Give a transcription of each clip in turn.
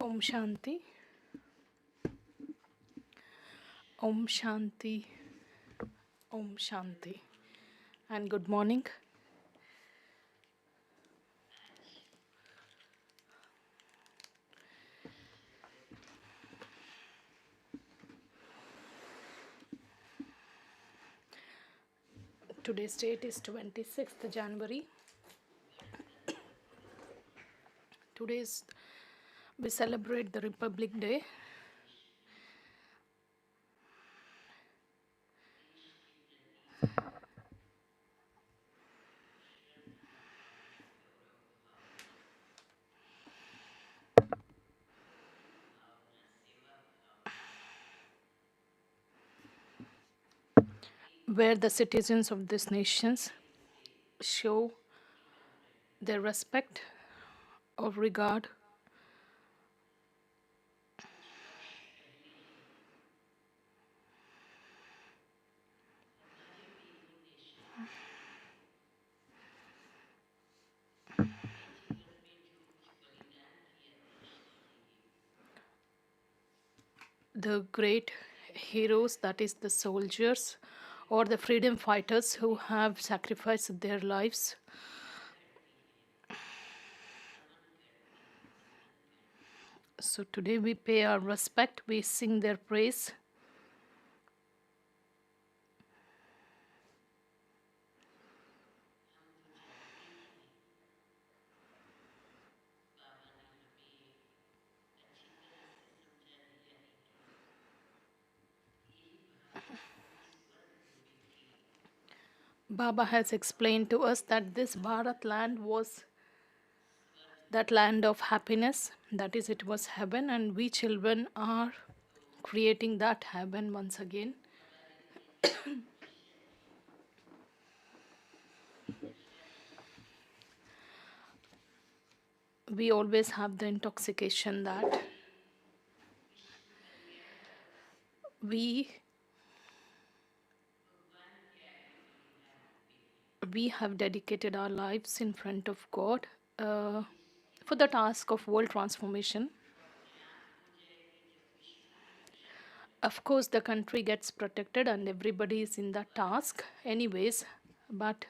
Om Shanti, Om Shanti, Om Shanti, and good morning. Today's date is 26th January. We celebrate the Republic Day. Where the citizens of these nations show their respect or regard the great heroes, that is the soldiers or the freedom fighters who have sacrificed their lives. So today we pay our respect, we sing their praise. Baba has explained to us that this Bharat land was that land of happiness, that is, it was heaven, and we children are creating that heaven once again. We always have the intoxication that we have dedicated our lives in front of God for the task of world transformation. Of course, the country gets protected and everybody is in that task anyways, but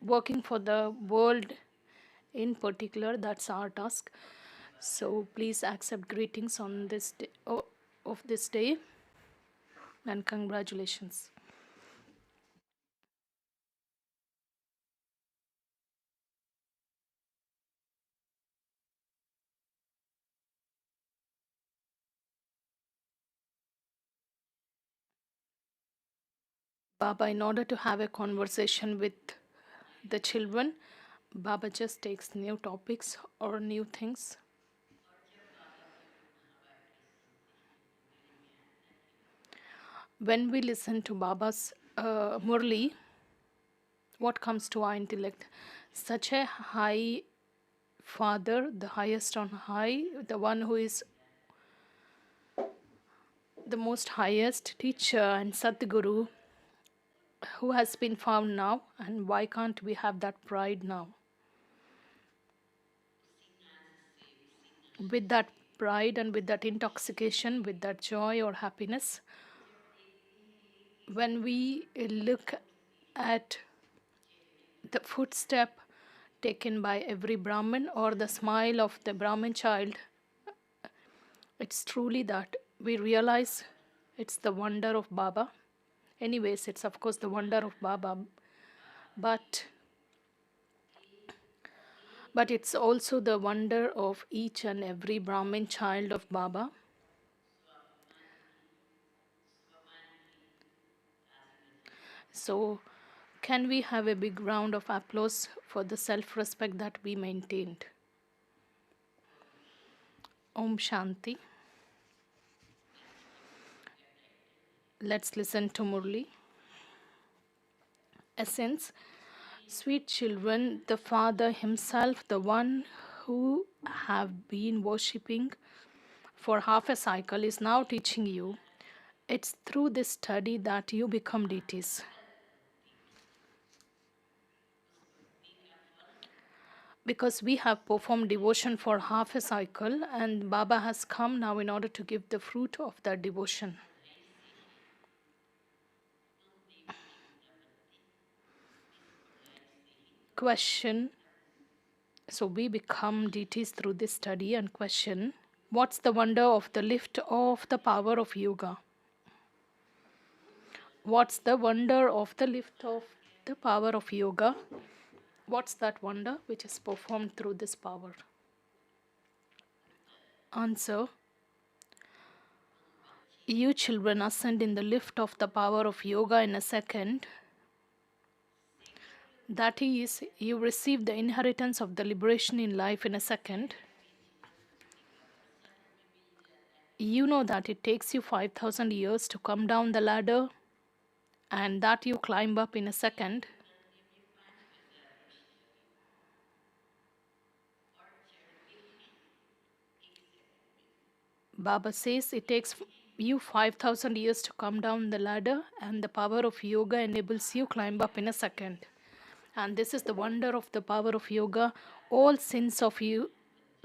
working for the world in particular, that's our task. So please accept greetings on this day, of this day, and congratulations. Baba, in order to have a conversation with the children, Baba just takes new topics or new things. When we listen to Baba's Murli, what comes to our intellect? Such a high Father, the highest on high, the one who is the most highest teacher and Satguru, who has been found now, and why can't we have that pride now? With that pride and with that intoxication, with that joy or happiness, when we look at the footstep taken by every Brahmin or the smile of the Brahmin child, it's truly that we realize it's the wonder of Baba. Anyways, it's of course the wonder of Baba, but it's also the wonder of each and every Brahmin child of Baba. So can we have a big round of applause for the self-respect that we maintained? Om Shanti. Let's listen to Murli. Essence, sweet children, the Father himself, the one who have been worshipping for half a cycle, is now teaching you. It's through this study that you become deities. because we have performed devotion for half a cycle and Baba has come now in order to give the fruit of that devotion. Question. So we become deities through this study and question, what's the wonder of the lift of the power of yoga? What's the wonder of the lift of the power of yoga? What's that wonder which is performed through this power? Answer. You children ascend in the lift of the power of yoga in a second. That is, you receive the inheritance of the liberation in life in a second. You know that it takes you 5,000 years to come down the ladder and that you climb up in a second. Baba says it takes you 5,000 years to come down the ladder and the power of yoga enables you climb up in a second. And this is the wonder of the power of yoga. All sins of you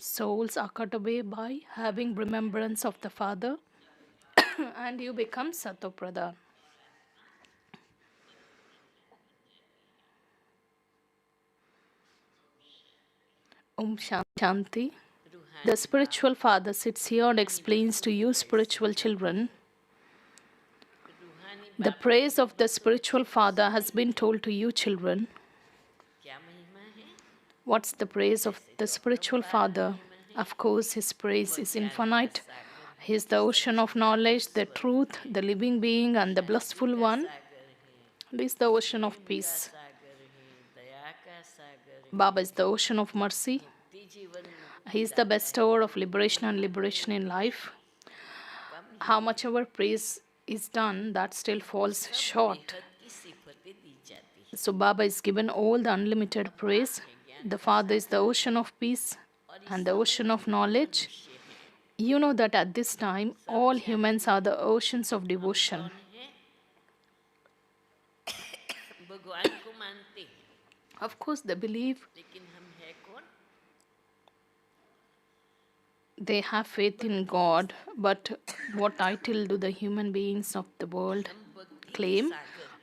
souls are cut away by having remembrance of the Father and you become Satoprada. Om Shanti. The spiritual father sits here and explains to you, spiritual children. The praise of the spiritual father has been told to you, children. What's the praise of the spiritual father? Of course, his praise is infinite. He is the ocean of knowledge, the truth, the living being, and the blissful one. He is the ocean of peace. Baba is the ocean of mercy. He is the bestower of liberation and liberation in life. How much our praise is done, that still falls short. So Baba is given all the unlimited praise. The Father is the ocean of peace and the ocean of knowledge. You know that at this time, all humans are the oceans of devotion. Of course, they believe. They have faith in God, but what title do the human beings of the world claim?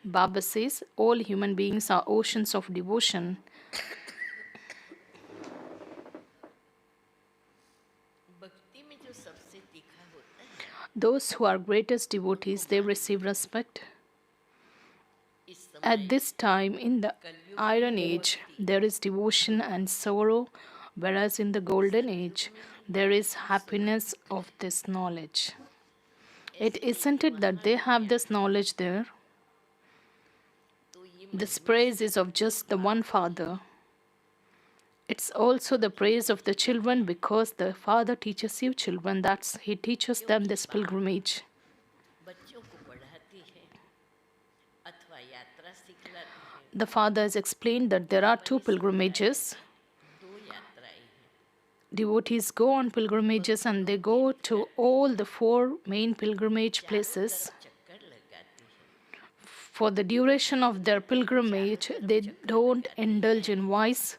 Baba says all human beings are oceans of devotion. Those who are greatest devotees, they receive respect. At this time, in the Iron Age, there is devotion and sorrow, whereas in the Golden Age, there is happiness of this knowledge. Isn't it that they have this knowledge there? This praise is of just the one Father. It's also the praise of the children because the Father teaches you children. He teaches them this pilgrimage. The Father has explained that there are two pilgrimages. Devotees go on pilgrimages and they go to all the four main pilgrimage places. For the duration of their pilgrimage, they don't indulge in vice,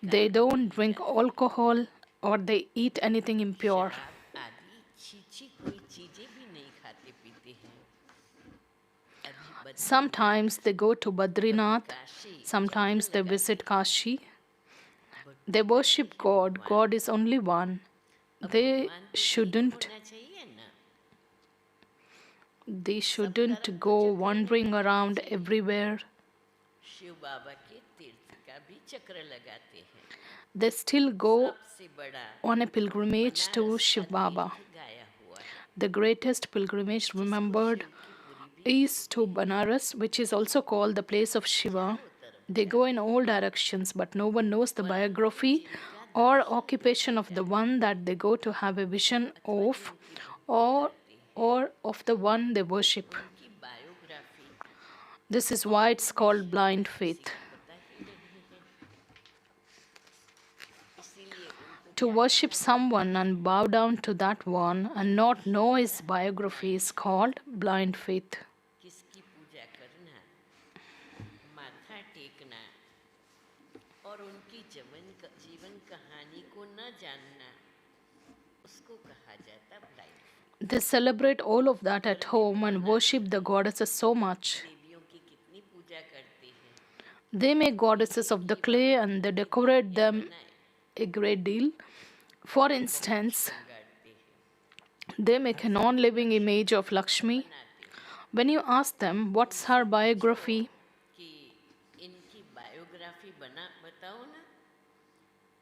they don't drink alcohol, or they eat anything impure. Sometimes they go to Badrinath, sometimes they visit Kashi. They worship God. God is only one. They shouldn't go wandering around everywhere. They still go on a pilgrimage to Shiv Baba. The greatest pilgrimage remembered is to Banaras, which is also called the place of Shiva. They go in all directions, but no one knows the biography or occupation of the one that they go to have a vision of, or of the one they worship. This is why it's called blind faith. To worship someone and bow down to that one and not know his biography is called blind faith. और उनकी जीवन कहानी को न जानना, उसको कहा जाता blind. They celebrate all of that at home and worship the goddesses so much. देवियों की कितनी पूजा करते हैं, They make goddesses of the clay and they decorate them a great deal. For instance, शृंगारते हैं, they make a non living image of Lakshmi. बनाते हैं When you ask them what's her biography, कि इनकी बायोग्राफी बताओ ना,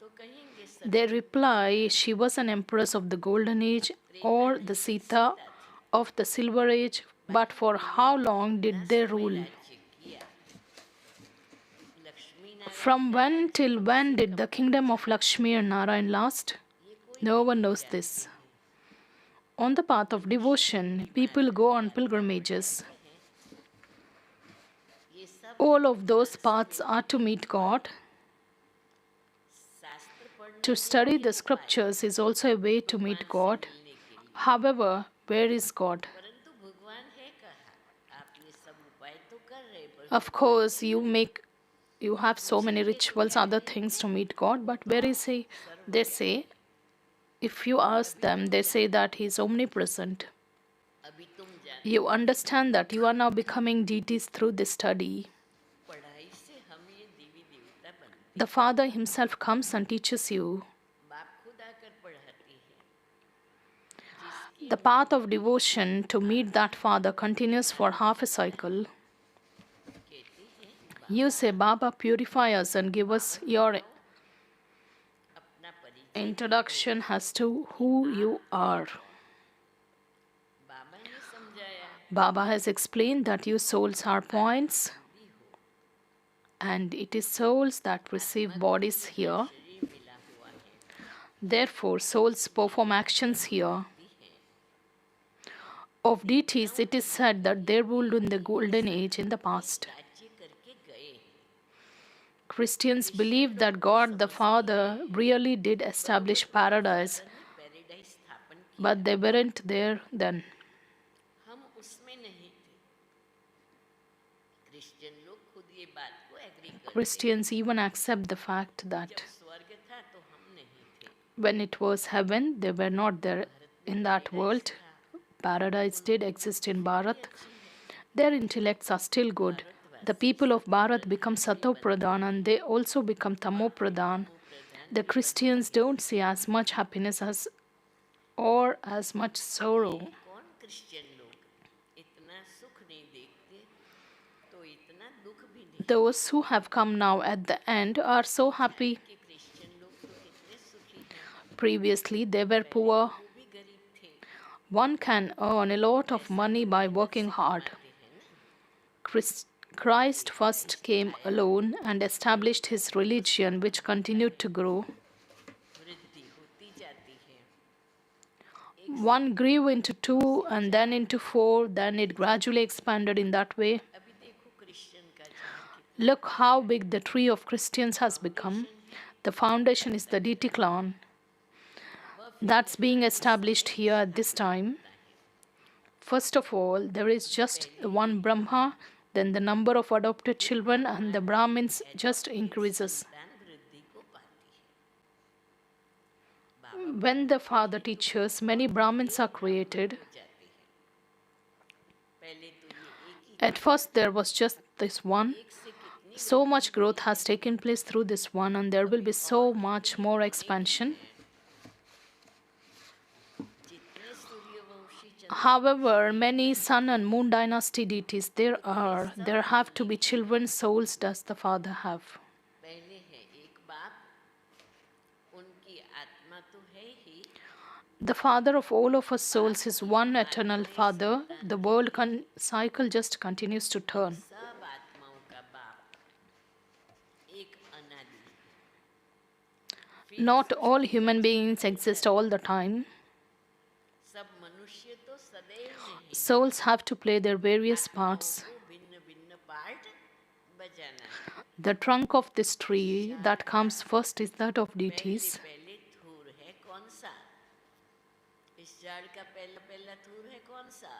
तो कहेंगे they reply she was an empress of the golden age or the Sita of the silver age, but for how long did they rule? राज्य किया। Lakshmi From when till when did the kingdom of Lakshmi and Narayan last? No one knows this. On the path of devotion, people go on pilgrimages. ये सब All of those paths are to meet God. शास्त्र पढ़ने To study the scriptures is also a way to meet God. मिलने के लिए, However, where is God? परंतु भगवान है कहाँ? आप ये सब उपाय तो कर रहे, पर Of course, you have so many rituals, other things to meet God, but where is He? They say, if you ask them, they say that He is omnipresent. अभी तुम जान, You understand that you are now becoming deities through this study. पढ़ाई से हम ये देवी देवता बनते, The Father Himself comes and teaches you. बाप खुद आकर पढ़ाते हैं। जिसकी The path of devotion to meet that Father continues for half a cycle. कहते हैं You say, Baba, purify us and give us your अपना परिचय। introduction as to who you are. बाबा ने समझाया Baba has explained that you souls are points, भी हो, and it is souls that receive bodies here. शरीर मिला हुआ है, Therefore, souls perform actions here. भी है। Of deities, it is said that they ruled in the golden age in the past. राज्य करके गए, Christians believe that God the Father really did establish paradise, paradise स्थापन किया, but they weren't there then. हम उसमें नहीं थे। Christian लोग खुद ये बात को एग्री करते, Christians even accept the fact that जब स्वर्ग था तो हम नहीं थे, when it was heaven, they were not there in that world. Paradise did exist in Bharat. Their intellects are still good. The people of Bharat become Sato Pradhan and they also become Tamo Pradhan. The Christians don't see as much happiness as or as much sorrow. कौन Christian लोग इतना सुख नहीं देखते, तो इतना दुख भी नहीं। Those who have come now at the end are so happy. कि क्रिश्चियन लोग तो कितने सुखी हैं, Previously, they were poor. वो भी गरीब थे, One can earn a lot of money by working hard. आते हैं ना। Christ first came alone and established his religion, which continued to grow. वृद्धि होती जाती है, One grew into two and then into four, then it gradually expanded in that way. अभी देखो Christian का जहाँ की Look how big the tree of Christians has become. The foundation is the deity clan. That's being established here at this time. First of all, there is just one Brahma, then the number of adopted children and the Brahmins just increases. दान वृद्धि को पाती है, When the Father teaches, many Brahmins are created. जाते हैं। पहले तो ये एक ही, At first, there was just this one. एक से कितनी So much growth has taken place through this one, and there will be so much more expansion. जितने Suryavanshi However, many sun and moon dynasty deities there have to be children souls does the Father have. पहले है एक बाप, उनकी आत्मा तो है ही, The Father of all of us souls is one eternal Father. The world cycle just continues to turn. सब आत्माओं का बाप एक अनादि। Not all human beings exist all the time. सब मनुष्य तो सदैव नहीं, Souls have to play their various parts. वो भिन्न भिन्न पार्ट बजाना है। The trunk of this tree that comes first is that of deities. पहले थूर है कौन सा? इस झाड़ का पहला पहला थूर है कौन सा?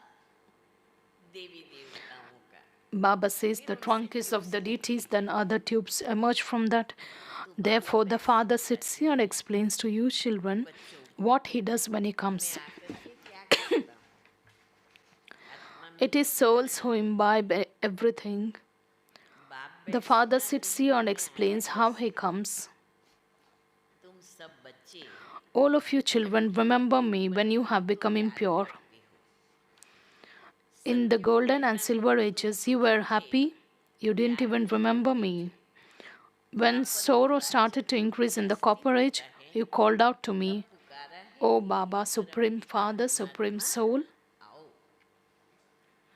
देवी देवताओं का। Baba says the trunk is of the deities, then other tubes emerge from that. Therefore, the father sits here and explains to you children what he does when he मैं comes. आकर के क्या करता हूँ? आत्मा में It is souls who imbibe everything. बाप The bat father सुना sits दुनिया here and में आया explains how he कैसे? comes. तुम सब बच्चे All of you children, remember me when you have तो become याद impure. करते हो. In the Satyug golden and Treta में silver तो ages, तुम you were भूल गए, happy. You didn't याद even नहीं remember करते me. थे. When द्वापर में sorrow राज्य started to increase in the गृहस्थी copper age, होता है, you called out to तब me, पुकारा है O कि Baba, Supreme परमपिता Father, Supreme परमात्मा Soul. आओ.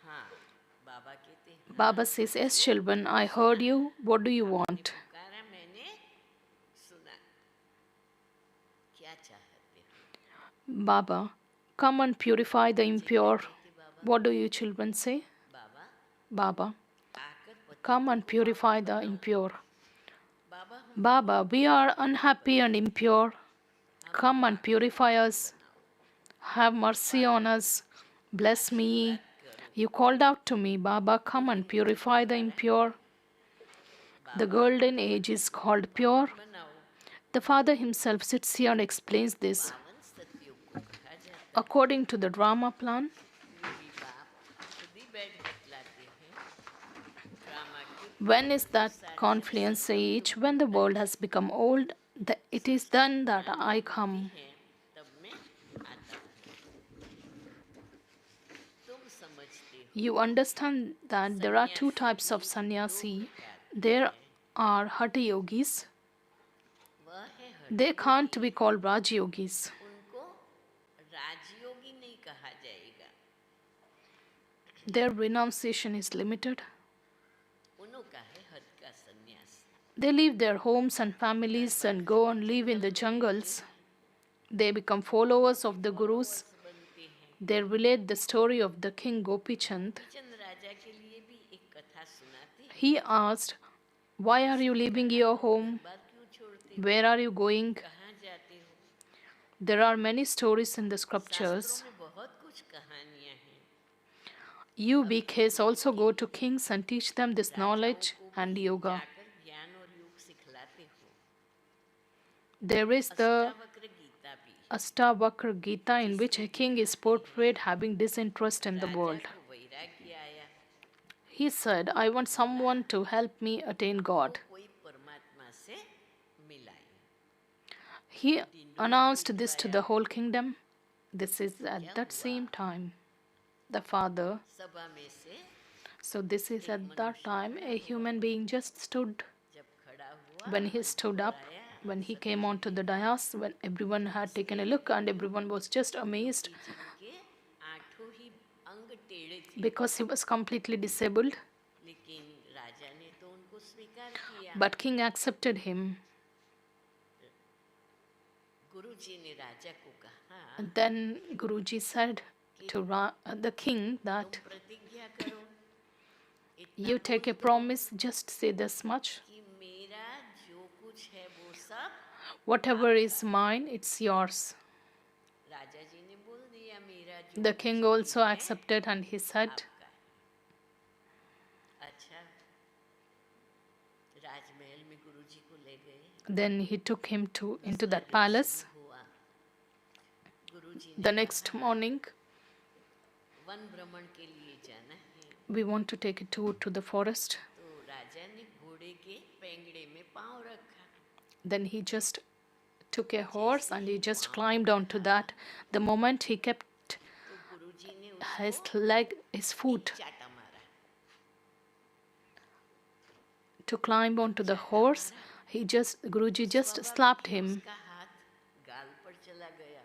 हाँ, बाबा कहते हाँ Baba says, Yes, बच्चों, children, I सुना, heard you. What do you आपने want? पुकारा, मैंने सुना. क्या चाहते हो? Baba, come and purify the बच्चे क्या impure. कहते बाबा What do को? you children say? Baba Baba, आकर come पतितों and को पावन purify the बनाओ. impure. बाबा हम Baba, बहुत we दुखी are हैं unhappy and पतितों से, impure. हमको Come and आकर purify पावन us. बनाओ. Have mercy कृपा on करो, us. Bless me. आशीर्वाद करो. You called out to me, Baba, come and Govind को purify the पुकारा impure. है, The Baba golden age is पतितों को called pure. पावन बनाओ. The Father himself sits here and explains this. पावन सत्युग को कहा जाता है. According to the drama plan, मेरी बाप खुद ही बैठ बतलाते हैं. ड्रामा के when is जो that सारे जब confluence संगम युग age, when the होता world है, has become old, it is सच्ची then that ज्ञानी I होती come. है, तब मैं आता हूँ. तुम समझते हो You understand that there are two सन्यासी types भी of दो sannyasi. प्रकार के There हैं. are Hatha yogis. वह है हठ They can't Yogi. be called Raj yogis. उनको राजयोगी नहीं कहा जाएगा. Their renunciation is limited. उनका है हठ का सन्यास. They leave their homes and घर families बार and go छोड़ and live in jungle the में रहते jungles. हैं. They become followers of the gurus. Followers बनते हैं. They relate the story of the king Gopi Chand. Gopichand राजा के लिए भी एक कथा सुनाते हैं. He asked, Why are you उसने leaving कहा, your तुम home? घर बार क्यों छोड़ते हो? Where are you going? कहाँ जाते हो? There are many stories in the शास्त्रों scriptures. में बहुत कुछ कहानियां हैं. You, अब big तुम case, also लोग go भी to kings and teach them this राजाओं knowledge को and भी yoga. जाकर ज्ञान और योग सिखलाते हो. There is the Ashtavakra Gita भी. Astavakra Gita, in which a जिसमें king is दिखाते हैं portrayed having disinterest in the Raja world. को वैराग्य आया. He said, I want बोला someone to help me attain हमको God. कोई परमात्मा से मिलाए. He Dhindora announced this to पिटवाया. the whole kingdom. This is क्या at that हुआ? same time. The father. सभा में से So, this is एक at that मनुष्य time खड़ा a हुआ. human being just stood. जब खड़ा हुआ, When he मंच stood पर up, आया, when he came सबने onto the देखा dais, when everyone तो had हंसने taken a look लगे. and everyone was just amazed Gopichand के आठों ही अंग टेढ़े थे. because he was completely disabled. लेकिन राजा ने तो उनको स्वीकार किया. But king accepted him. गुरुजी ने राजा को कहा, And then Guruji said to the king तुम that प्रतिज्ञा करो, इतना you take बोल a दो promise, just say this much. कि मेरा जो कुछ है वो सब. Whatever is mine, it's yours. राजा जी ने बोल दिया, मेरा जो The कुछ king भी also है accepted and he said, आपका है. अच्छा, राजमहल में गुरुजी को ले गए. then he took him into दूसरा that दिन palace. शुरू हुआ. गुरुजी ने The next कहा, morning, वन भ्रमण के लिए जाना है. we want to take a tour to the forest. तो राजा ने घोड़े के पेंगड़े में पाँव रखा. Then he just took a horse and he just climbed onto that. The moment he kept तो गुरुजी ने his उसको leg, his foot चाटा मारा. to climb onto the horse, Guruji just slapped him. उसका हाथ गाल पर चला गया.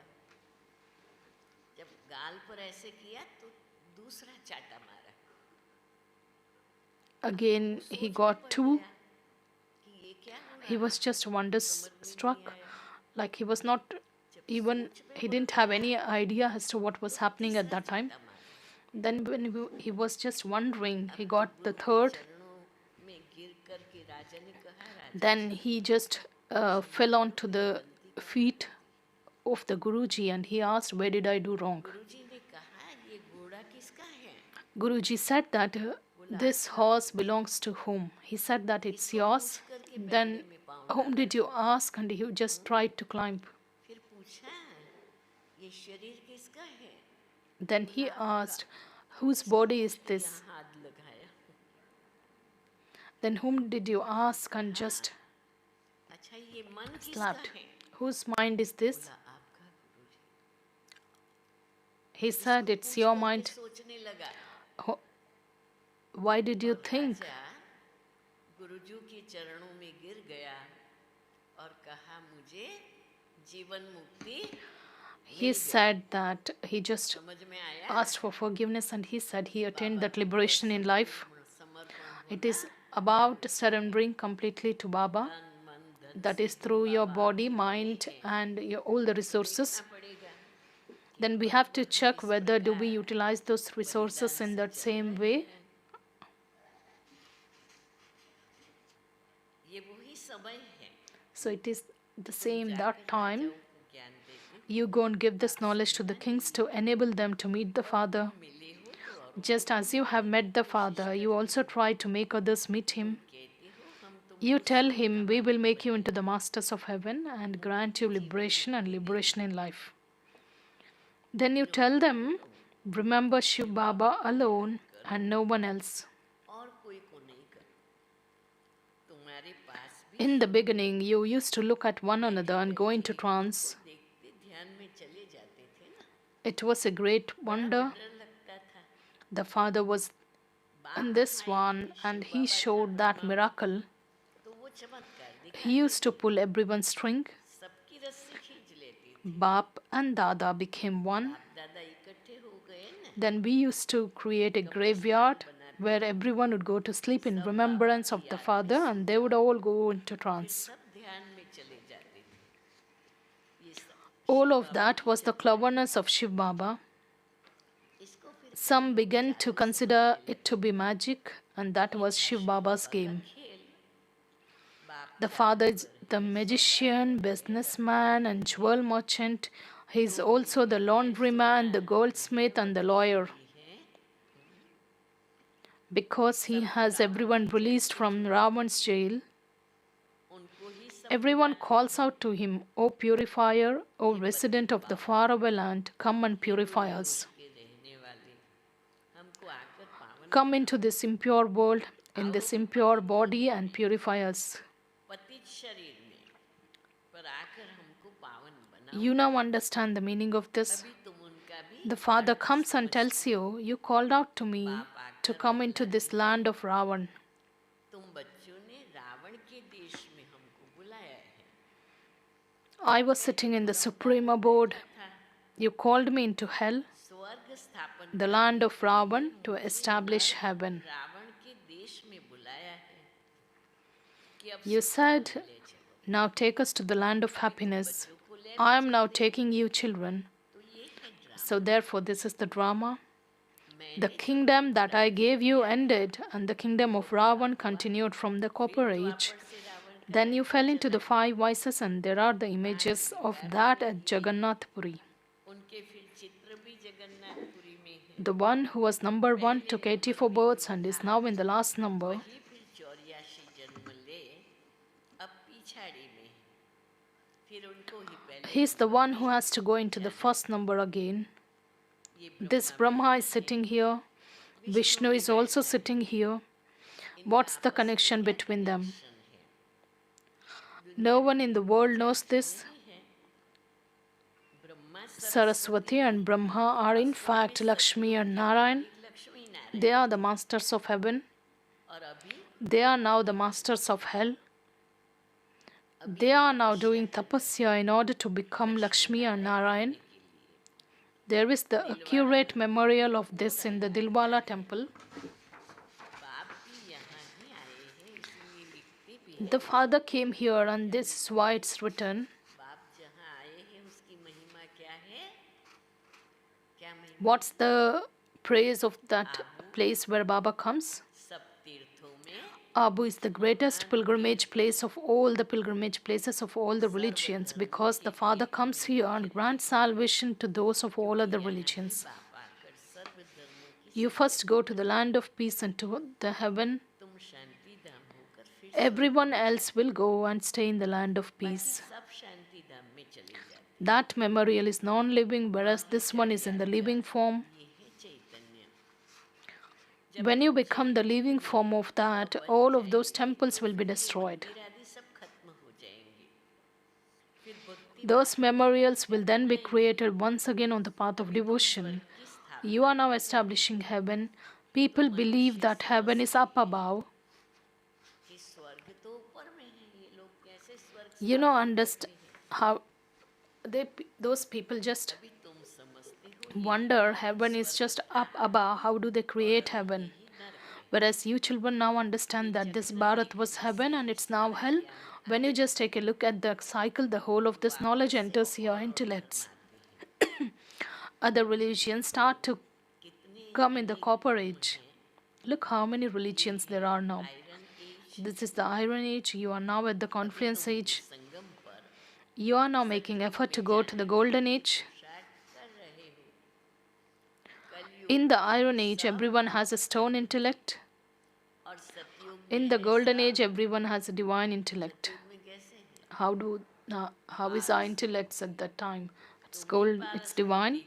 जब गाल पर ऐसे किया तो दूसरा चाटा मारा. Again, he सोच में got पड़ two. गया कि ये क्या हो He रहा was है. just समझ में wonderstruck, नहीं आया. like he was not जब even, सोच में he पड़ didn't have गया any idea as to what was तो happening at तीसरा that time. चाटा मारा. Then, when he was just wondering, अब he तो got the गुरु के third. चरणों में गिर करके राजा ने कहा, राजा Then ji, he just fell onto the feet of the Guruji and he asked, Where did I do wrong? गुरुजी ने कहा, ये घोड़ा किसका है? Guruji said that this horse belongs to whom? He said that it's इसको yours. पूछ करके Then बैठने में पाँव whom डाला did you ask? And you just tried to climb. फिर पूछा ये शरीर किसका है Then he asked, whose body is this? यहाँ हाथ लगाया Then whom did you ask and just अच्छा ये मन किसका slapped? है Whose mind is this? बोला आपका गुरुजी He said, इसको it's पूछ your करके mind. सोचने लगा Why did you और think? राजा गुरुजी के चरणों में गिर गया और कहा मुझे जीवन मुक्ति He said that he just समझ में आया asked for forgiveness and he said he attained that liberation in life. समर्पण It is about surrendering completely to Baba. तन मन धन That is through your body, mind, and all the resources. पड़ेगा Then we have to check whether do we utilize those resources in that same way. ये वही समय है So it is the same that time. ज्ञान देते You go and give this knowledge to the kings to enable them to meet the Father. मिले हो तो और Just as you have met the Father, you also try to make others meet Him. कहते हो हम तुम You tell Him, we will make you into the masters of heaven and grant you liberation and liberation in life. Then you tell them, remember Shiv Baba alone and no one else. और कोई को नहीं कर तुम्हारे पास भी In the beginning, you used to look at one another and go into trance. देखते ध्यान में चले जाते थे ना It was a great wonder. डर लगता था The Father was in this one and He showed that miracle. तो वो चमत्कार दिखा He used to pull everyone's string. सबकी रस्सी खींच लेती थी Bap and Dada became one. दादा इकट्ठे हो गए ना Then we used to create a graveyard where everyone would go to sleep in remembrance of the Father and they would all go into trance. सब ध्यान में चले जाते थे ये सब All of that was the cleverness of Shiv Baba. इसको फिर Some began to consider it to be magic, and that was Shiv Baba's game. खेल बाप The Father is the magician, businessman, and jewel merchant. He is also the laundryman, the goldsmith, and the lawyer. है Because he has everyone released from Ravan's jail, उनको ही सब everyone calls out to him, O purifier, O resident of the faraway land, come and purify us. के रहने वाले हमको आकर पावन Come into this impure world, in this impure body, and purify us. पतित शरीर में पर आकर हमको पावन बनाओ You now understand the meaning of this. अभी तुम उनका भी The Father comes and tells you, you called out to me to come into this land of Ravan. तुम बच्चों ने रावण के देश में हमको बुलाया है I was sitting in the supreme abode. था You called me into hell, स्वर्ग स्थापन the land of Ravan, to establish heaven. Ravan के देश में बुलाया है कि अब You said, ले चलो now take us to the land of happiness. I am now taking you, children. तो ये है drama So therefore, this is the drama. मैंने The kingdom that I gave you ended, and the kingdom of Ravan continued from the Copper Age. से Ravan Then you fell into the five vices, and there are the images of that at Jagannath Puri. उनके फिर चित्र भी जगन्नाथपुरी में है The one who was number one took 84 births and is now in the last number. वही फिर 84 जन्म ले अब पिछाड़ी में फिर उनको ही पहले He is the one who has to go into the first number again. ये This Brahma is sitting here. Vishnu is also sitting here. What's the connection between them? है No one in the world knows this. Brahma Saraswati and Brahma are in fact Lakshmi and Narayan. Lakshmi Narayan They are the masters of heaven. और अभी They are now the masters of hell. They are now doing tapasya in order to become Lakshmi and Narayan. There is the accurate memorial of this in the Dilwala temple. बाप भी यहाँ ही आए हैं इसलिए लिखते भी The Father came here and this is why it's written. बाप जहाँ आए हैं उसकी महिमा क्या है क्या महिमा What's the praise of that place where Baba comes? सब तीर्थों में Abu is the greatest pilgrimage place of all the pilgrimage places of all the religions because the Father comes here and grants salvation to those of all other religions. बाप आकर सर्व धर्मों की You first go to the land of peace and to the heaven. तुम शांति धाम होकर फिर Everyone else will go and stay in the land of बाकी peace. सब शांति धाम में चले जाते That memorial is non-living, whereas this one is in the living form. ये है चैतन्य When you become the living form of that, all of those temples will be destroyed. मंदिर आदि सब खत्म हो जाएंगे फिर भक्ति Those memorials will then be created once again on the path of devotion. की स्थापना You are now establishing heaven. People believe that heaven is up above. कि स्वर्ग तो ऊपर में है ये लोग कैसे स्वर्ग You know, understand how those people just भी तुम समझते हो wonder heaven is just up above. How do they create heaven? Whereas you children now understand that this Bharat was heaven and it's now hell. When you just take a look at the cycle, the whole of this knowledge enters your intellects. Other religions start to come in the copper age. Look how many religions there are now. Iron age This is the iron age. You are now at the confluence age. संगम पर You are now making effort to go to the golden age. शायद कर रहे हो कलयुग In the iron age, everyone has a stone intellect. और सतयुग In the golden age, everyone has a divine intellect. में कैसे है How is our intellects at that time? It's gold, it's divine.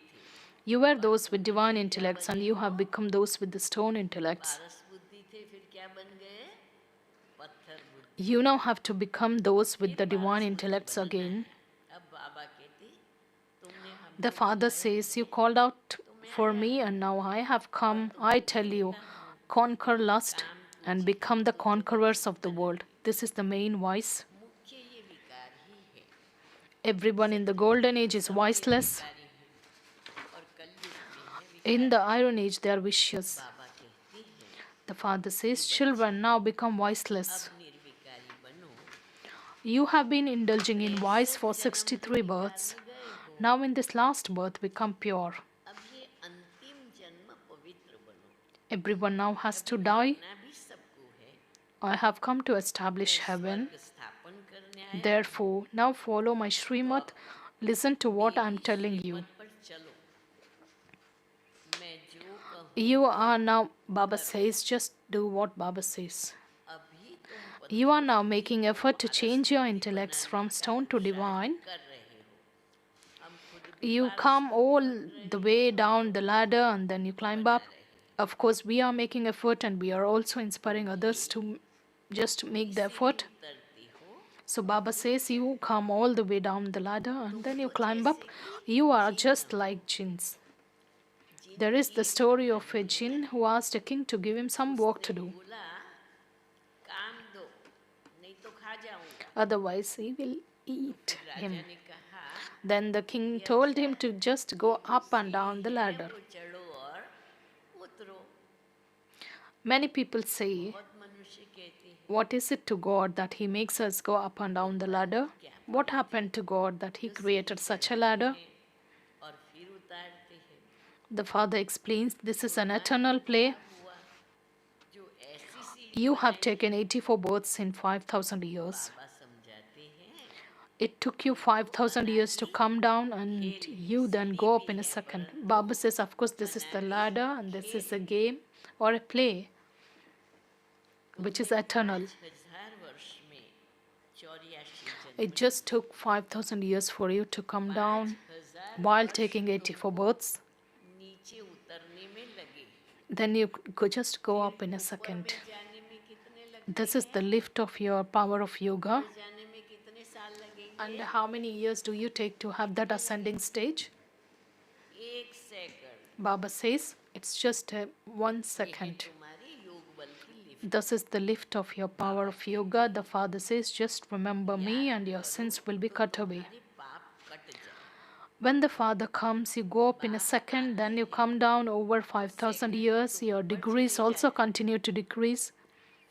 You were those with divine intellects and you have become those with the stone intellects. पारस बुद्धि थे फिर क्या बन गए पत्थर बुद्धि You now have to become those with the divine intellects again. अब बाबा कहते तुमने हम The Father says, you called out for me and now I have come. I tell you, conquer lust and become the conquerors of the world. This is the main voice. मुख्य ये विकार ही है Everyone in the golden age is voiceless. विकारी है और कलयुग में है In the iron age, they are vicious. बाबा कहते हैं The Father says, children, now become voiceless. अब निर्विकारी बनो You have been indulging in vice for 63 births. Now in this last birth, become pure. अब ये अंतिम जन्म पवित्र बनो Everyone now has to die. ना भी सबको है I have come to establish heaven. स्थापन करने आए Therefore, now follow my Srimad. Listen to what I am telling you. मत पर चलो मैं जो कहूँ You are now, Baba says, just do what Baba says. अभी तुम You are now making effort to change your intellects from stone to divine. कर रहे हो हम खुद You come all the way down the ladder and then you climb up. Of course, we are making effort and we are also inspiring others to just make the effort. उतरती हो So Baba says you come all the way down the ladder and then you climb up. You are just like jinns. There is the story of a jinn who asked a king to give him some work to do. बोला काम दो नहीं तो खा जाऊंगा Otherwise, he will eat him. राजा ने कहा Then the king told him to just go up and down the ladder. तो चढ़ो और उतरो Many people say, बहुत मनुष्य कहते हैं what is it to God that He makes us go up and down the ladder? What happened to God that He created such a ladder? और फिर उतारते हैं The Father explains this is an eternal play. हुआ जो ऐसी सीढ़ी You have taken 84 births in 5,000 years. बाबा समझाते हैं It took you 5,000 years to come down and you then go up in a second. Baba says, of course, this is the ladder and this is a game or a play which is eternal. 1000 वर्ष में 84 जन्म It just took 5,000 years for you to come down 1000 while taking 84 births. नीचे उतरने में लगे Then you could just go up in a second. जाने में कितने लगे This is the lift of your power of yoga. जाने में कितने साल लगेंगे And how many years do you take to have that ascending stage? 1 second Baba says it's just 1 second. तुम्हारी योग बल की lift This is the lift of your power of yoga. The Father says, just remember me and your sins will be cut away. पाप cut जाए When the Father comes, you go up in a second, then you come down over 5,000 years. Your degrees also continue to decrease.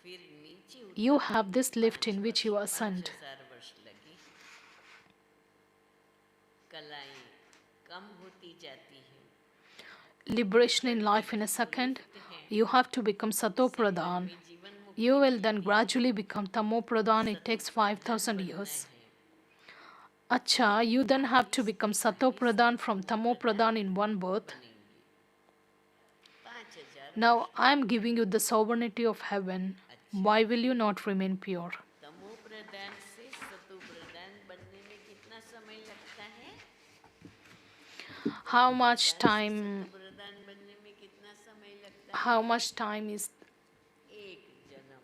फिर नीचे You have this lift in which you ascend. 1000 वर्ष लगे कलाएं कम होती जाती हैं Liberation in life in a second. You have to become Sato Pradhan. जीवन मुक्त You will then gradually become Tamo Pradhan. It takes 5,000 years. Acha, you then have to become Sato Pradhan from Tamo Pradhan in one birth. 5000 Now I am giving you the sovereignty of heaven. Why will you not remain pure? तमो प्रधान से सतो प्रधान बनने में कितना समय लगता है? How तमो much प्रधान से time सतो प्रधान बनने में कितना समय लगता how है? much time is एक जन्म।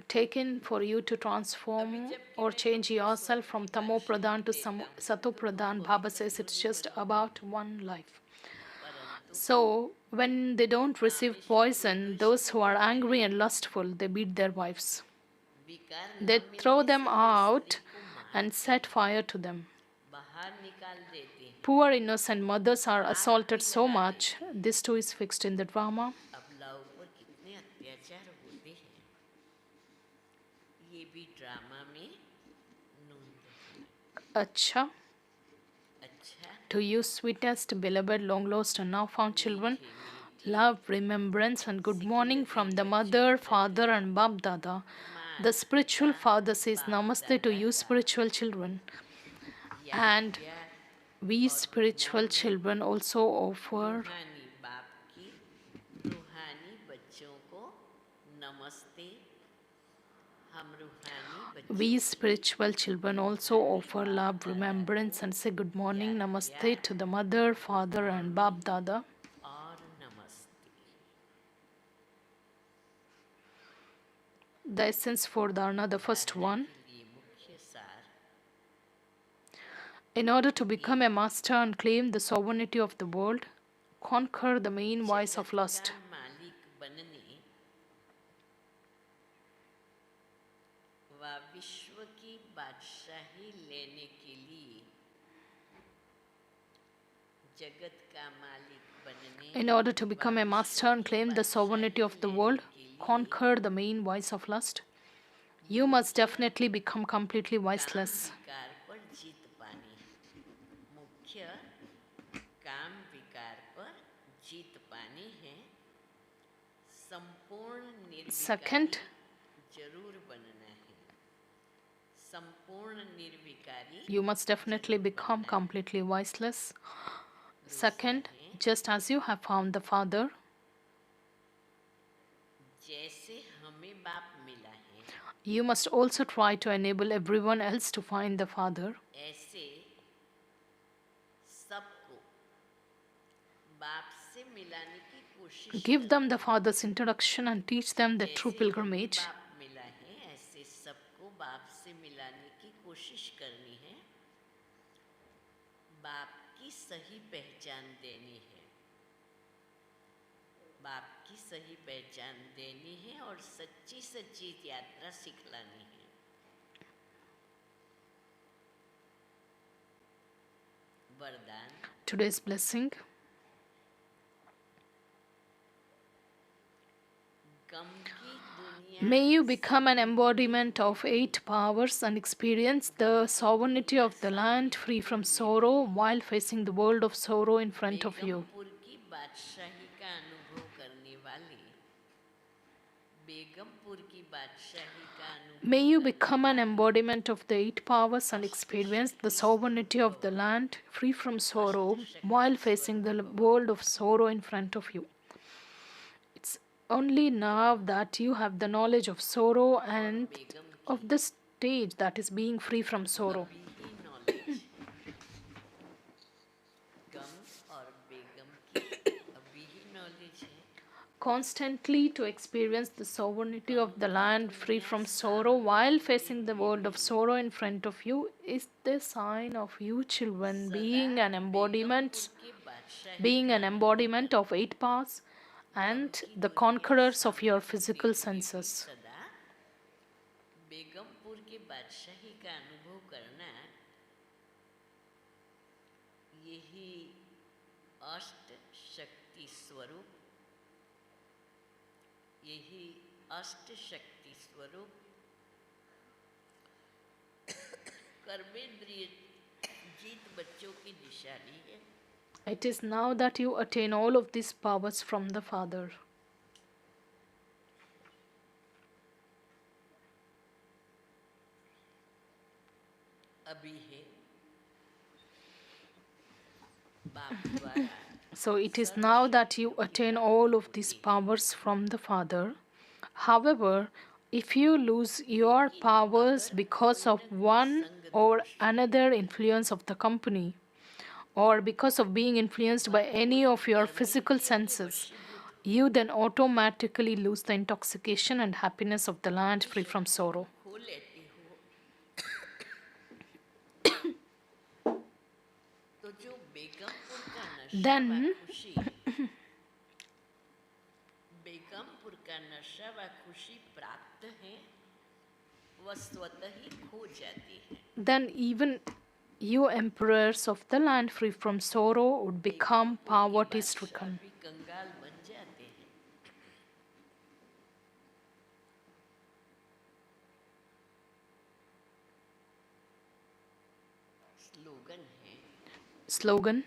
taken for you to अभी transform जबकि or मैं change तुमको yourself स्वर्ग from की Tamo बादशाही Pradhan to देता हूँ Sato तो तुम Pradhan? Baba पवित्र says it's योनि just बनोगे, about one life. परंतु So, when they don't receive कामेशु poison, क्रोधेशु those who are angry मोहितेन and lustful, they beat their wives. विकार They न throw मिलने them से ये स्त्री out को and मारते set fire to them. बाहर निकाल देते हैं, Poor innocent mothers are आग assaulted भी so लगा much. देते हैं। This too is fixed in the drama. अबलाओं पर कितने अत्याचार होते हैं, ये भी ड्रामा में नोंद है। Acha. अच्छा, To you, sweetest, beloved, long lost, and now found children, मीठे मीठे love, remembrance, and good morning सिकुड़ते from the बच्चों mother, प्रति father, and Bab Dada. The मात पिता spiritual father says बाप Namaste to दादा you, का spiritual children. याद And प्यार we, और spiritual morning children, also offer. रूहानी बाप की रूहानी बच्चों को नमस्ते। हम रूहानी We, बच्चों की spiritual children, also रूहानी offer बाप love, दादा remembrance, को and say good morning, याद Namaste प्यार to the mother, good father, and Bab morning Dada. और नमस्ते। The essence for Dharana, the first धारणा one. के लिए मुख्य सार In order to become a master and claim the sovereignty of the world, conquer the main vice of जगत lust. का मालिक बनने व विश्व की बादशाही लेने के लिए जगत का मालिक बनने In order to व become a master विश्व and की claim the sovereignty Badshahi of the लेने world, के लिए conquer the main vice of lust, you must definitely become completely काम viceless. विकार पर जीत पानी है। मुख्य काम विकार पर जीत पानी है। संपूर्ण Second, निर्विकारी जरूर बनना है। संपूर्ण निर्विकारी you must definitely जरूर become बनना है। completely viceless. दूसरा Second, है just as you have found the Father, जैसे हमें बाप मिला है you must also try to enable everyone else to find the Father. ऐसे सबको बाप से मिलाने की कोशिश Give them the करनी है। Father's introduction and teach them the true जैसे हमें pilgrimage. बाप मिला है ऐसे सबको बाप से मिलाने की कोशिश करनी है। बाप की सही पहचान देनी है। बाप की सही पहचान देनी है और सच्ची सच्ची यात्रा सिखलानी है। वरदान Today's blessing. गम की दुनिया May you become an embodiment of 8 powers and experience the sovereignty of the land free from sorrow while facing the world of sorrow in front of you. Begampur की बादशाही का अनुभव करने वाले बेगमपुर की बादशाही का अनुभव May you करने become an वाले embodiment of the 8 powers and experience the sovereignty of the land free from sorrow while facing the world of sorrow in front of you. It's only now that you have the knowledge of sorrow and Begum of की the stage that is being free from sorrow. अभी ही knowledge गम और बेगम की अभी ही knowledge है। Constantly to experience the sovereignty of the land free from sorrow while facing the world of sorrow in front of you is the sign of you children सदा being an embodiment Begampur की बादशाही being का an अनुभव embodiment of 8 powers gum and की the दुनिया conquerors of your सामने physical होते हुए भी senses. सदा बेगमपुर की बादशाही का अनुभव करना यही अष्ट शक्ति स्वरूप यही अष्ट शक्ति स्वरूप कर्मेंद्रिय जीत बच्चों की निशानी है। It is now that you attain all of these powers from the Father. अभी है बाप द्वारा So it is now that you attain all of these powers from the Father. However, if you lose your powers because of one or another influence of the company, or because of being influenced by any of your physical senses, you then automatically lose the intoxication and happiness of the land free from sorrow. खो लेती हो तो जो बेगमपुर का नशा व Then खुशी बेगमपुर का नशा व खुशी प्राप्त है वह स्वतः ही खो जाती है then even you emperors of the land free from sorrow would become Begampur के poverty बादशाह stricken. भी कंगाल बन जाते हैं स्लोगन है Slogan: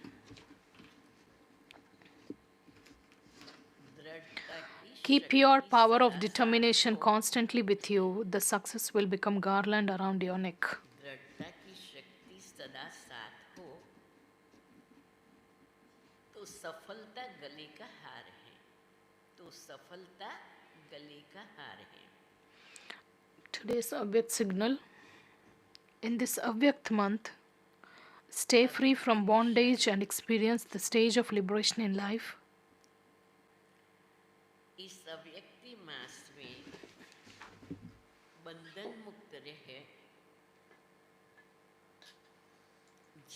दृढ़ता की keep your शक्ति power of सदा determination साथ हो constantly with you. The success will become garland around your neck. दृढ़ता की शक्ति सदा साथ हो तो सफलता गले का हार है तो सफलता गले का हार है Today's Avyakt signal. In this Avyakt month, stay free from bondage and experience the stage of liberation in life. इस अव्यक्ति मास में बंधन मुक्त रहे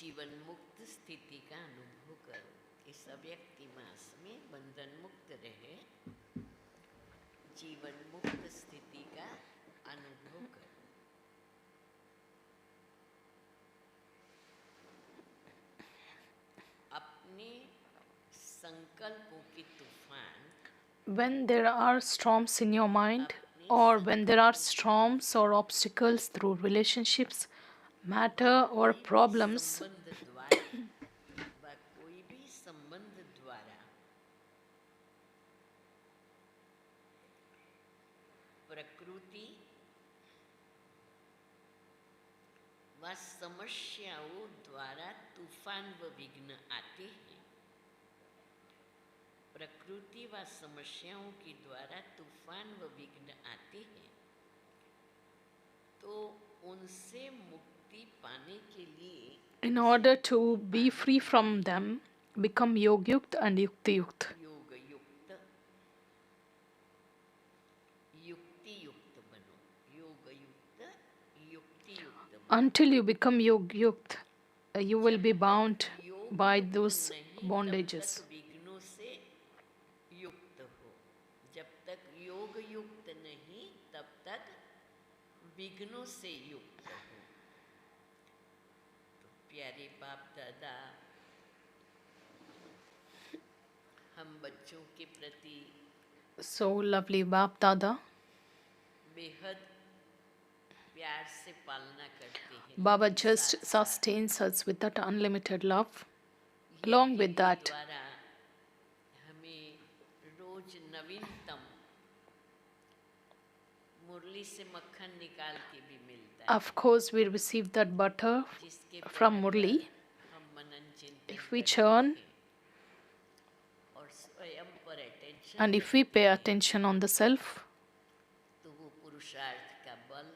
जीवन मुक्त स्थिति का अनुभव करो इस अव्यक्ति मास में बंधन मुक्त रहे जीवन मुक्त स्थिति का अनुभव करो अपने संकल्पों की तूफान When there are storms in your mind, or when there are storms or obstacles through relationships, matter, or problems, संबंध द्वारा व कोई भी संबंध द्वारा प्रकृति व समस्याओं द्वारा तूफान व विघ्न आते हैं प्रकृति व समस्याओं के द्वारा तूफान व विघ्न आते हैं तो उनसे मुक्ति पाने के लिए in order to be free from them, become yogyukt and yuktiyukt. योग युक्त युक्ति युक्त बनो योग युक्त युक्ति युक्त बनो Until you become yogyukt, you will be bound योग by युक्त those नहीं bondages. तब तक विघ्नों से युक्त हो जब तक योग युक्त नहीं तब तक विघ्नों से युक्त हो तो प्यारे बाप दादा हम बच्चों के प्रति So lovely Bap Dada. बेहद प्यार से पालना करते हैं Baba लेकिन just साथ साथ sustains us with that unlimited love. यज्ञ Along with के that, द्वारा हमें रोज नवीनतम मुरली से मक्खन निकाल के भी मिलता है of course, we receive that butter जिसके from पढ़कर Murli. हम मनन चिंतन If we करते churn हैं और स्वयं पर attention and if we pay attention on the self, तो वो पुरुषार्थ का बल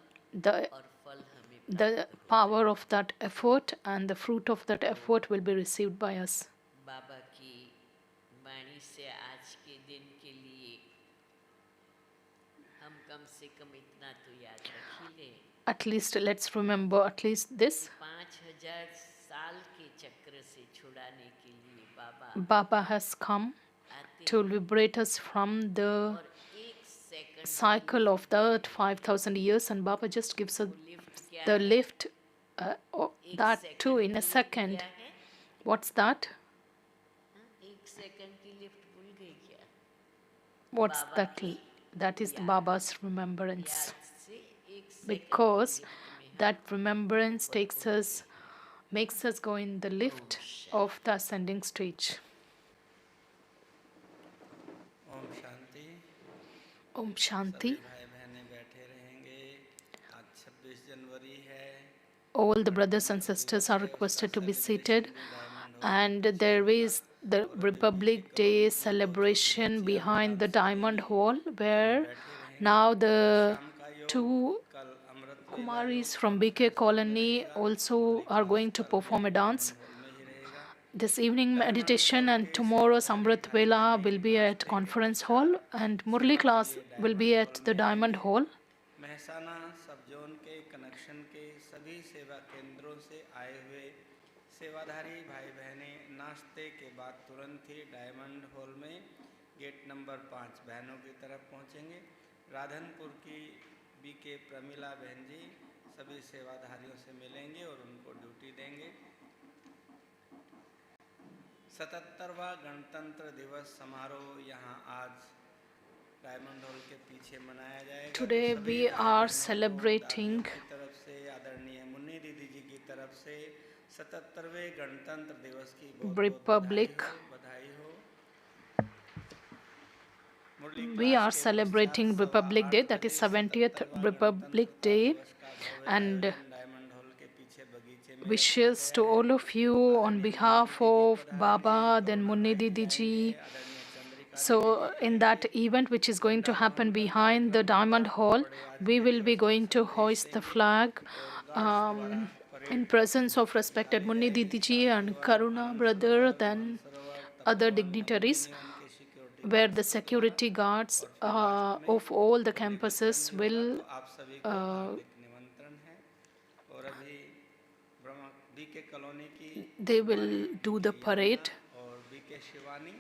the और फल हमें the प्राप्त हो power of that effort and the fruit of that effort will be received by us. बाबा की वाणी से आज के दिन के लिए हम कम से कम इतना तो याद रख ही ले At least let's remember at least this. 5000 साल के चक्र से छुड़ाने के लिए बाबा Baba has come आते to liberate us from the और एक second cycle of the earth 5,000 years, and Baba just gives us lift क्या the है lift, एक that सेकंड too की in a लिफ्ट second. क्या है What's that? हाँ, एक सेकंड की लिफ्ट भूल गई क्या What's बाबा that? की That is याद Baba's remembrance. याद से एक सेकंड Because की लिफ्ट में that remembrance takes us, makes us go in the lift of the ascending stage. Om Shanti Om सभी Shanti. भाई बहनें बैठे रहेंगे आज 26 जनवरी है All the brothers and sisters are requested to be seated, and there is the और अभी बीके Republic Day कॉलोनी की जो छोटी celebration बच्चियां behind the डांस Diamond करेंगी Hall, अभी where बैठे रहेंगे। now आज the शाम का योग, two कल अमृत वेला Kumaris योग from BK कॉन्फ्रेंस हॉल में Colony रहेगा। also Murli are class going to कल भी perform a dance. Diamond hall में ही रहेगा। This evening diamond meditation hall and के tomorrow's सेवाधारी Amrit भाई Vela बहनें will be at नाश्ते के conference hall, पश्चात and Murli सेवा के class लिए will be diamond at hall the में Diamond आएंगे। Hall. महसाना सब जोन के कनेक्शन के सभी सेवा केंद्रों से आए हुए सेवाधारी भाई बहनें नाश्ते के बाद तुरंत ही डायमंड हॉल में गेट नंबर 5 बहनों की तरफ पहुंचेंगे। राधनपुर की बीके प्रमिला बहन जी सभी सेवाधारियों से मिलेंगे और उनको ड्यूटी देंगे। 77वां गणतंत्र दिवस समारोह यहाँ आज डायमंड हॉल के पीछे मनाया जाएगा। तो Today सभी we भाई are बहनों को दादियों celebrating की तरफ से, आदरणीय मुन्नी दीदी जी की तरफ से 77वें गणतंत्र दिवस की बहुत बहुत बधाई Republic. हो, बधाई हो। मुरली We क्लास are के पश्चात celebrating Republic Day, 8:15 that is बजे 70th 77वां Republic गणतंत्रता Day, दिवस का भव्य and आयोजन डायमंड हॉल के पीछे बगीचे में रखा wishes गया to है। all of you on आदरणीय behalf Malti ji of पधारेंगी, Baba, then Karuna Munni भाई जी Didi आएंगे, ji. आदरणीय चंद्रिका दीदी जी So, in आएंगे। that event which is going to happen झंडारोहण का behind the कार्यक्रम होगा Diamond और Hall, बड़े आज we के will be दिवस का going to संदेश hoist the देंगे flag और गार्ड्स द्वारा in parade presence of respected निकाली Munni जाएगी। Didi ji गार्ड्स and द्वारा Karuna आनंद brother, सरोवर, then Mansarovar, other Tapovan, dignitaries, नवोदिनी के सिक्योरिटी where the गार्ड्स के द्वारा security guards और फिर लास्ट में of all the मुरली वितरण campuses भी होगा। will तो आप सभी को uh, हार्दिक निमंत्रण है। और अभी ब्रह्मा बीके कॉलोनी की they Kumari will do the BK Yamuna parade. और बीके शिवानी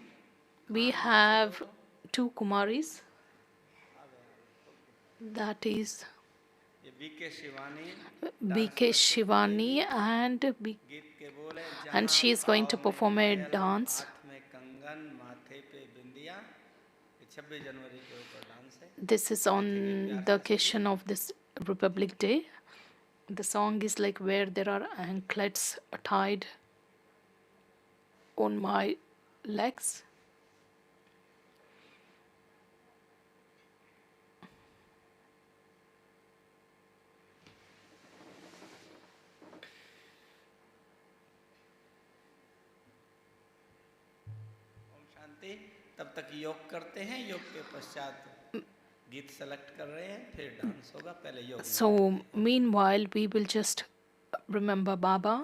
We खान चलो have two Kumaris, that is ये बीके शिवानी डांस BK प्रस्तुत Shivani करेगी। गीत के बोले and जहाँ she is going to पाँव में perform a पायल, dance. हाथ में कंगन, माथे पे बिंदिया। ये 26 जनवरी के ऊपर डांस है। This is देखेंगे on प्यार the से सभी। occasion of this Republic Day. The song is like where there are anklets tied on my legs. Om Shanti. तब तक योग करते हैं। योग के पश्चात गीत सेलेक्ट कर रहे हैं, फिर डांस होगा। पहले योग में So, बैठते हैं। meanwhile, we will just remember Baba.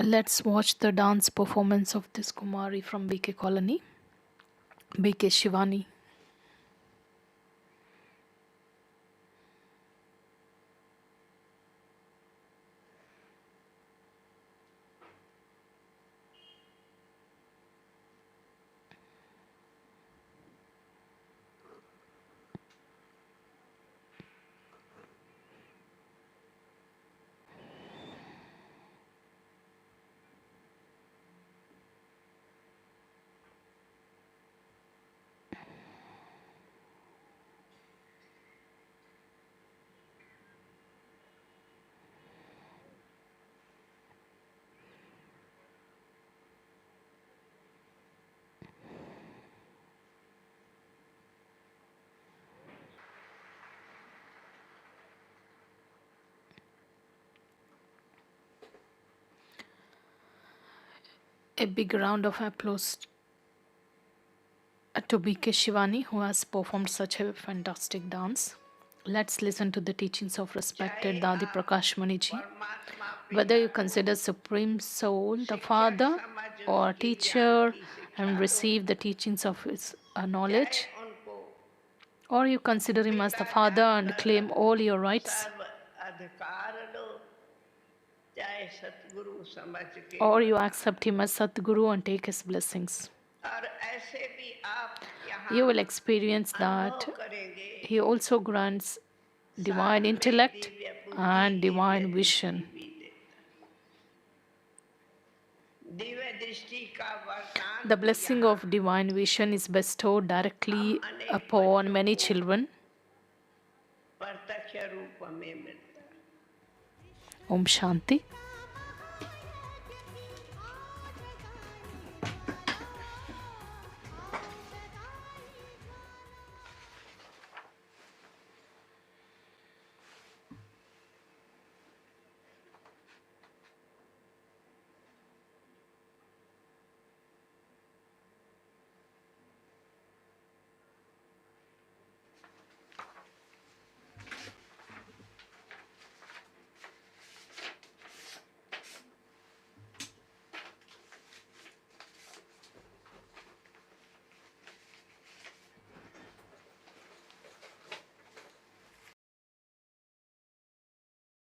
Let's watch the dance performance of this Kumari from BK Colony, BK Shivani. A big round of applause to BK Shivani, who has performed such a fantastic dance. Let's listen to the teachings of respected Dadi Prakash Mani ji. Whether you consider Supreme Soul the Father or teacher and receive the teachings of his knowledge, or you consider him as the Father and claim all your rights, or you accept him as Satguru and take his blessings. You will experience that he also grants divine intellect and divine vision. The blessing of divine vision is bestowed directly upon many children. Om Shanti.